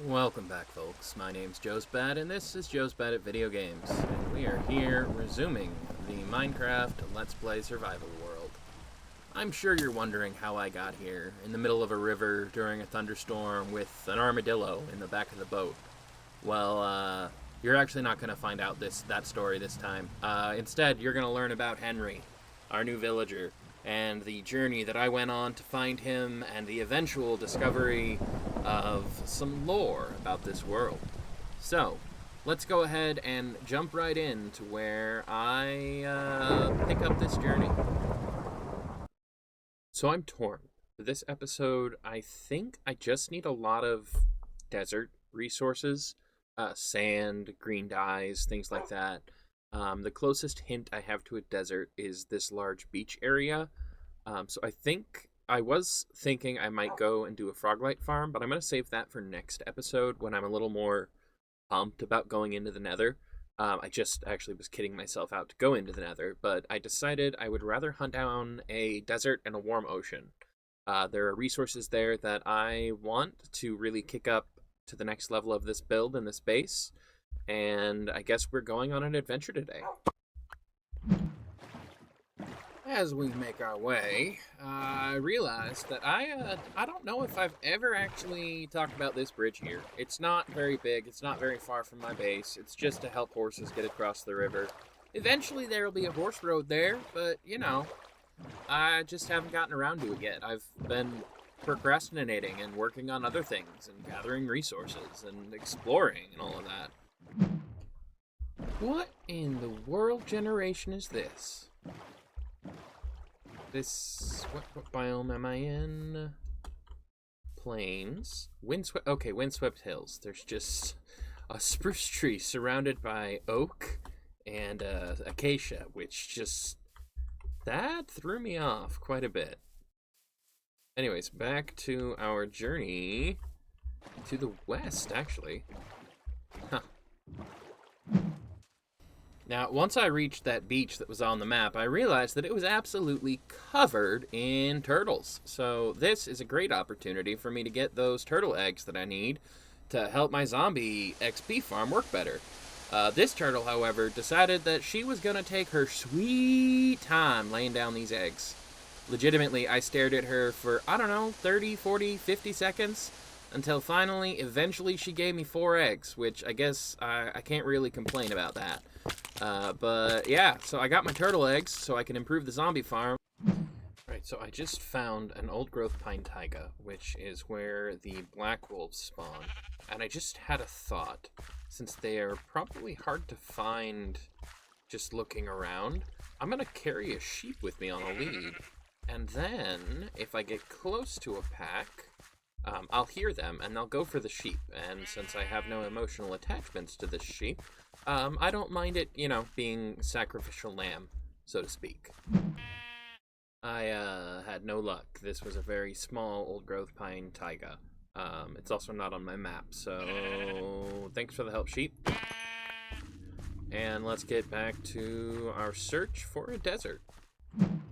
Welcome back, folks. My name's Joe's Bad, and this is Joe's Bad at Video Games. And we are here resuming the Minecraft Let's Play Survival World. I'm sure you're wondering how I got here, in the middle of a river during a thunderstorm with an armadillo in the back of the boat. Well, you're actually not going to find out that story this time. Instead, you're going to learn about Henry, our new villager, and the journey that I went on to find him, and the eventual discovery of some lore about this world. So, let's go ahead and jump right in to where I pick up this journey. So I'm torn. For this episode, I think I just need a lot of desert resources, sand, green dyes, things like that. The closest hint I have to a desert is this large beach area. So I was thinking I might go and do a froglight farm, but I'm going to save that for next episode when I'm a little more pumped about going into the nether. I just actually was kidding myself out to go into the nether, but I decided I would rather hunt down a desert and a warm ocean. There are resources there that I want to really kick up to the next level of this build and this base, and I guess we're going on an adventure today. As we make our way, I realized that I don't know if I've ever actually talked about this bridge here. It's not very big, it's not very far from my base, it's just to help horses get across the river. Eventually there'll be a horse road there, but, I just haven't gotten around to it yet. I've been procrastinating and working on other things and gathering resources and exploring and all of that. What in the world generation is this? What biome am I in? Plains. Windswept hills. There's just a spruce tree surrounded by oak and acacia, that threw me off quite a bit. Anyways, back to our journey to the west, actually. Huh. Now, once I reached that beach that was on the map, I realized that it was absolutely covered in turtles. So this is a great opportunity for me to get those turtle eggs that I need to help my zombie XP farm work better. This turtle, however, decided that she was going to take her sweet time laying down these eggs. Legitimately, I stared at her for, 30, 40, 50 seconds, until finally, eventually, she gave me 4 eggs, which I guess I can't really complain about that. But yeah, so I got my turtle eggs so I can improve the zombie farm. Right, so I just found an old growth pine taiga, which is where the black wolves spawn. And I just had a thought, since they are probably hard to find just looking around, I'm gonna carry a sheep with me on a lead. And then, if I get close to a pack, I'll hear them and they'll go for the sheep. And since I have no emotional attachments to this sheep, I don't mind it, being sacrificial lamb, so to speak. I had no luck. This was a very small old growth pine taiga. It's also not on my map, so thanks for the help, sheep. And let's get back to our search for a desert.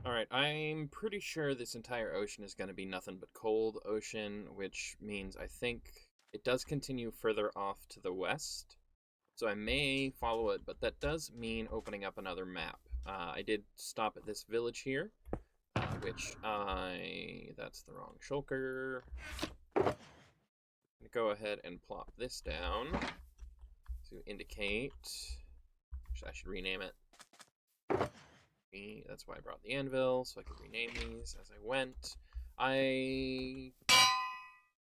Alright, I'm pretty sure this entire ocean is going to be nothing but cold ocean, which means I think it does continue further off to the west. So I may follow it, but that does mean opening up another map. I did stop at this village here, that's the wrong shulker. I'm going to go ahead and plop this down to indicate, I should rename it. That's why I brought the anvil, so I could rename these as I went. I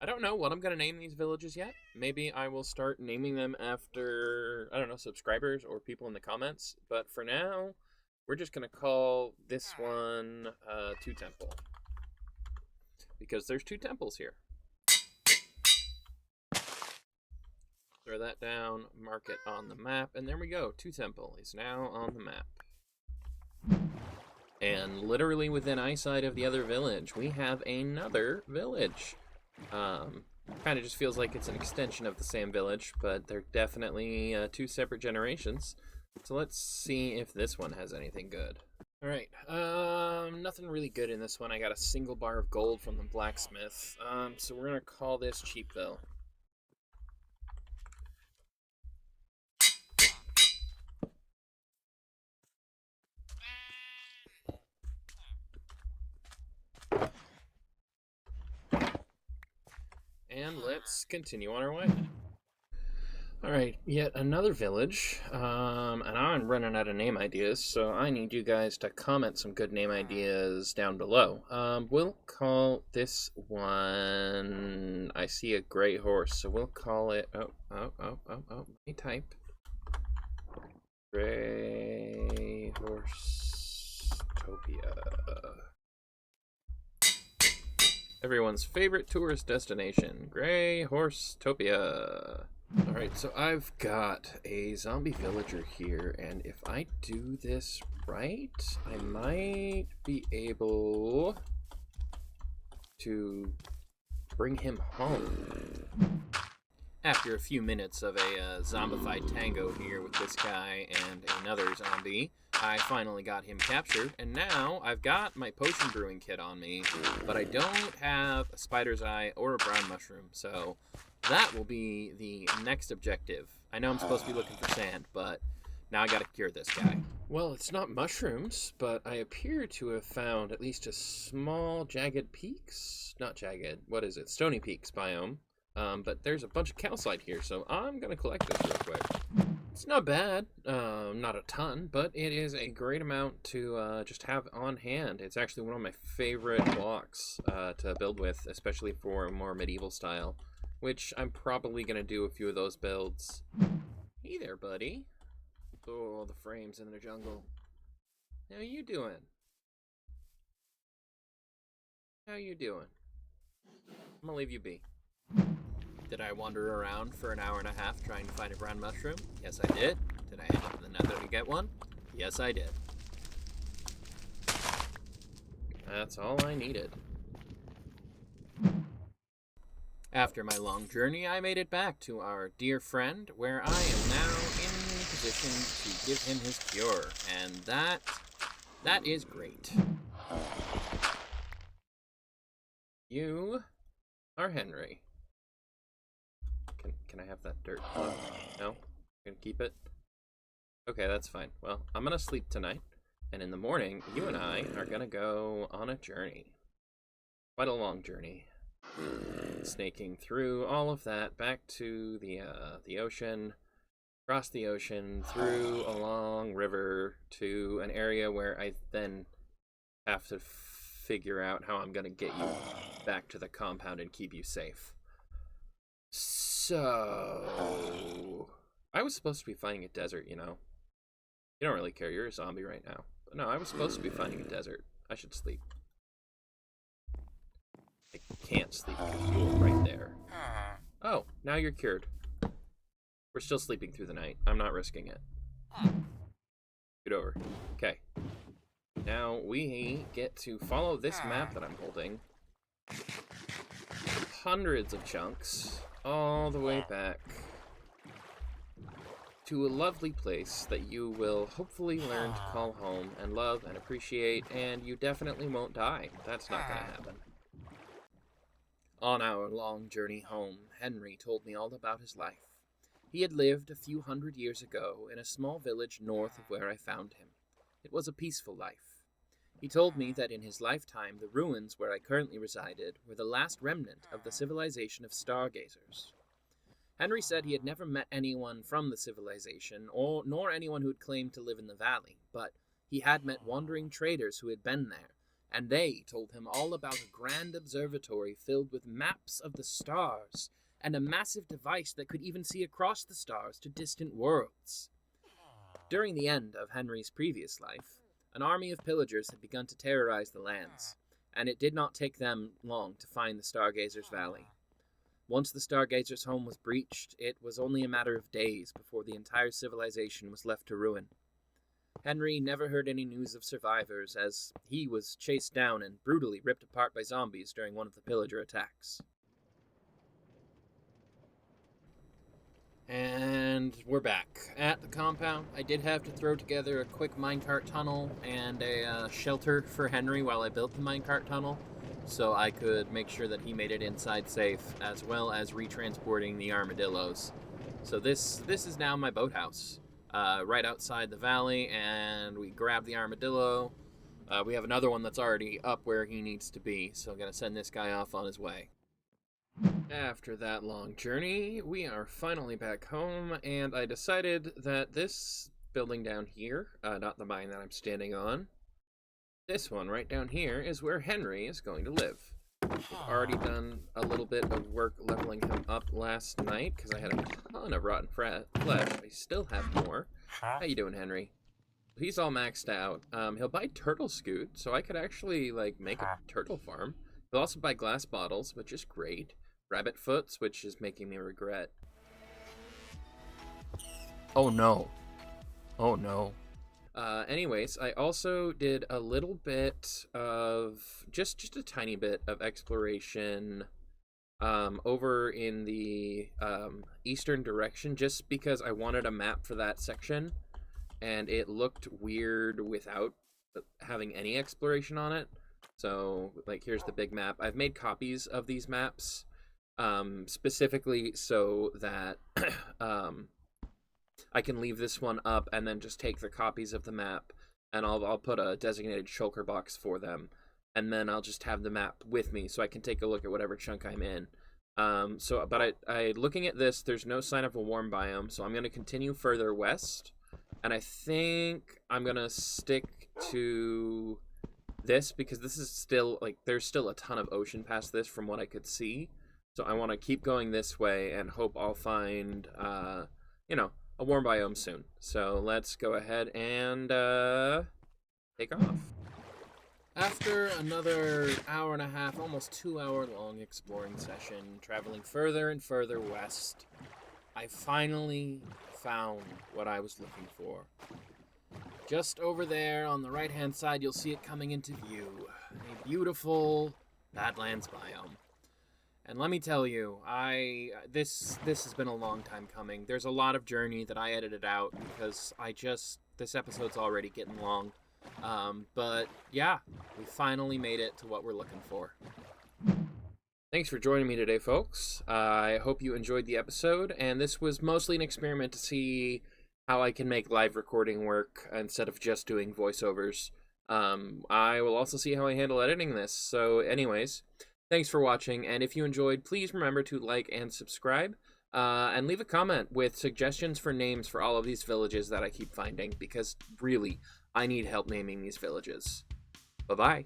don't know what I'm going to name these villages yet. Maybe I will start naming them after, subscribers or people in the comments. But for now, we're just going to call this one Two Temple. Because there's 2 temples here. Throw that down, mark it on the map, and there we go. Two Temple is now on the map. And literally within eyesight of the other village, we have another village. Kind of just feels like it's an extension of the same village, but they're definitely 2 separate generations. So let's see if this one has anything good. Alright, nothing really good in this one. I got a single bar of gold from the blacksmith. So we're gonna call this cheap, though. And let's continue on our way. Alright, yet another village, and I'm running out of name ideas, so I need you guys to comment some good name ideas down below. We'll call this one, I see a gray horse, so we'll call it, let me type. Gray Horse Topia. Everyone's favorite tourist destination, Gray Horse Topia. Alright, so I've got a zombie villager here, and if I do this right, I might be able to bring him home. After a few minutes of a zombified tango here with this guy and another zombie, I finally got him captured, and now I've got my potion brewing kit on me, but I don't have a spider's eye or a brown mushroom, so that will be the next objective. I know I'm supposed to be looking for sand, but now I gotta cure this guy. Well, it's not mushrooms, but I appear to have found at least a small jagged peaks. Not jagged, what is it? Stony Peaks biome. But there's a bunch of calcite here, so I'm gonna collect this real quick. It's not bad, not a ton, but it is a great amount to just have on hand. It's actually one of my favorite blocks to build with, especially for a more medieval style, which I'm probably gonna do a few of those builds. Hey there, buddy. Oh, the frames in the jungle. How you doing? How you doing? I'm gonna leave you be. Did I wander around for an hour and a half trying to find a brown mushroom? Yes, I did. Did I end up in the nether to get one? Yes, I did. That's all I needed. After my long journey, I made it back to our dear friend, where I am now in the position to give him his cure, and that is great. You are Henry. Can I have that dirt? No? Gonna keep it? Okay, that's fine. Well, I'm gonna sleep tonight, and in the morning, you and I are gonna go on a journey. Quite a long journey. Snaking through all of that, back to the ocean, across the ocean, through a long river, to an area where I then have to figure out how I'm gonna get you back to the compound and keep you safe. So, I was supposed to be finding a desert, you know. You don't really care, you're a zombie right now. But no, I was supposed to be finding a desert. I should sleep. I can't sleep because you're right there. Oh, now you're cured. We're still sleeping through the night. I'm not risking it. Get over. Okay. Now we get to follow this map that I'm holding. Hundreds of chunks. All the way back to a lovely place that you will hopefully learn to call home and love and appreciate, and you definitely won't die. That's not going to happen. On our long journey home, Henry told me all about his life. He had lived a few hundred years ago in a small village north of where I found him. It was a peaceful life. He told me that in his lifetime, the ruins where I currently resided were the last remnant of the civilization of Stargazers. Henry said he had never met anyone from the civilization, nor anyone who had claimed to live in the valley, but he had met wandering traders who had been there, and they told him all about a grand observatory filled with maps of the stars, and a massive device that could even see across the stars to distant worlds. During the end of Henry's previous life, an army of pillagers had begun to terrorize the lands, and it did not take them long to find the Stargazers' Valley. Once the Stargazers' home was breached, it was only a matter of days before the entire civilization was left to ruin. Henry never heard any news of survivors, as he was chased down and brutally ripped apart by zombies during one of the pillager attacks. And we're back at the compound. I did have to throw together a quick minecart tunnel and a shelter for Henry while I built the minecart tunnel, so I could make sure that he made it inside safe, as well as retransporting the armadillos. So this is now my boathouse, right outside the valley, and we grab the armadillo. We have another one that's already up where he needs to be, so I'm going to send this guy off on his way. After that long journey, we are finally back home, and I decided that this building down here, not the mine that I'm standing on, this one right down here is where Henry is going to live. I've already done a little bit of work leveling him up last night because I had a ton of rotten flesh. I still have more. How you doing, Henry? He's all maxed out. He'll buy turtle scoot, so I could actually make a turtle farm. He'll also buy glass bottles, which is great. Rabbit foots, which is making me regret. Oh no. Oh no. Anyways, I also did a little bit of just a tiny bit of exploration over in the eastern direction, just because I wanted a map for that section, and it looked weird without having any exploration on it. So, here's the big map. I've made copies of these maps specifically so that I can leave this one up and then just take the copies of the map, and I'll put a designated shulker box for them, and then I'll just have the map with me so I can take a look at whatever chunk I'm in. But I looking at this, there's no sign of a warm biome, so I'm going to continue further west, and I think I'm going to stick to this because this is still, there's still a ton of ocean past this from what I could see. So I want to keep going this way and hope I'll find, a warm biome soon. So let's go ahead and take off. After another hour and a half, almost 2 hour long exploring session, traveling further and further west, I finally found what I was looking for. Just over there on the right hand side, you'll see it coming into view. A beautiful Badlands biome. And let me tell you, this has been a long time coming. There's a lot of journey that I edited out because this episode's already getting long. But yeah, we finally made it to what we're looking for. Thanks for joining me today, folks. I hope you enjoyed the episode, and this was mostly an experiment to see how I can make live recording work instead of just doing voiceovers. I will also see how I handle editing this. So anyways, thanks for watching, and if you enjoyed, please remember to like and subscribe, and leave a comment with suggestions for names for all of these villages that I keep finding, because really, I need help naming these villages. Bye-bye.